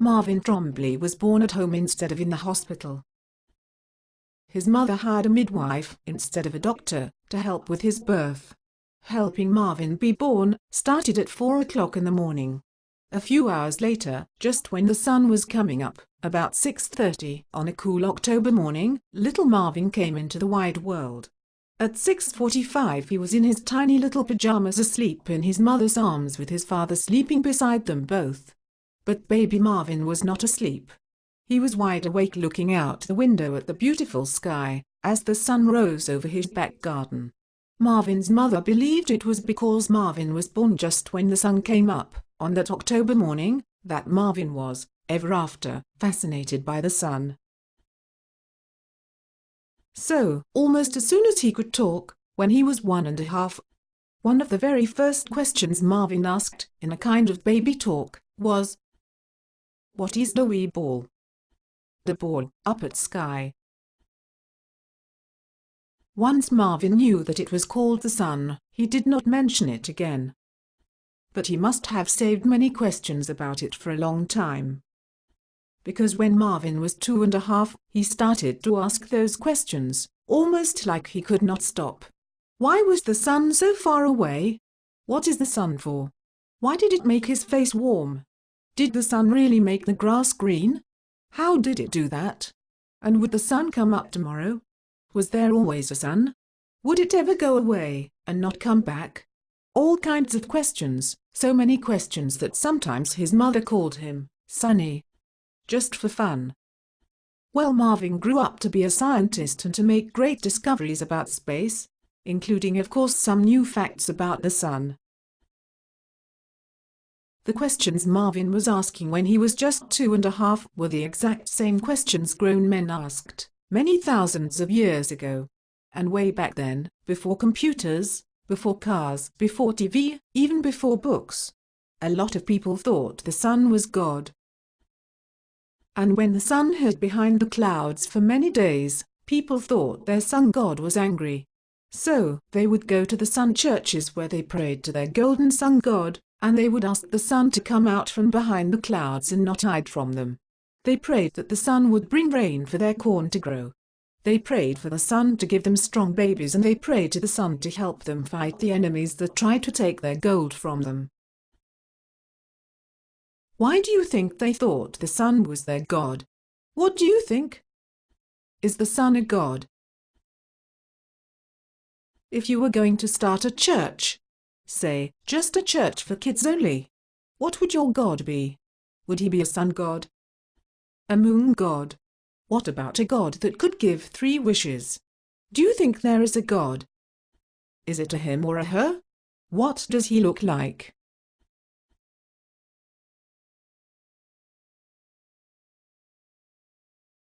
Marvin Trombley was born at home instead of in the hospital. His mother hired a midwife instead of a doctor to help with his birth. Helping Marvin be born started at 4 o'clock in the morning. A few hours later, just when the sun was coming up, about 6:30 on a cool October morning, little Marvin came into the wide world. At 6:45 he was in his tiny little pajamas asleep in his mother's arms with his father sleeping beside them both. But baby Marvin was not asleep. He was wide awake looking out the window at the beautiful sky, as the sun rose over his back garden. Marvin's mother believed it was because Marvin was born just when the sun came up, on that October morning, that Marvin was, ever after, fascinated by the sun. So, almost as soon as he could talk, when he was 1.5, one of the very first questions Marvin asked, in a kind of baby talk, was, "What is the wee ball?" "The ball, up at sky." Once Marvin knew that it was called the sun, he did not mention it again. But he must have saved many questions about it for a long time. Because when Marvin was 2.5, he started to ask those questions, almost like he could not stop. Why was the sun so far away? What is the sun for? Why did it make his face warm? Did the sun really make the grass green? How did it do that? And would the sun come up tomorrow? Was there always a sun? Would it ever go away, and not come back? All kinds of questions, so many questions that sometimes his mother called him Sonny, just for fun. Well, Marvin grew up to be a scientist and to make great discoveries about space, including of course some new facts about the sun. The questions Marvin was asking when he was just 2.5 were the exact same questions grown men asked, many thousands of years ago. And way back then, before computers, before cars, before TV, even before books. A lot of people thought the sun was God. And when the sun hid behind the clouds for many days, people thought their sun god was angry. So, they would go to the sun churches where they prayed to their golden sun god, and they would ask the sun to come out from behind the clouds and not hide from them. They prayed that the sun would bring rain for their corn to grow. They prayed for the sun to give them strong babies, and they prayed to the sun to help them fight the enemies that tried to take their gold from them. Why do you think they thought the sun was their god? What do you think? Is the sun a god? If you were going to start a church, say, just a church for kids only, what would your god be? Would he be a sun god? A moon god? What about a god that could give 3 wishes? Do you think there is a god? Is it a him or a her? What does he look like?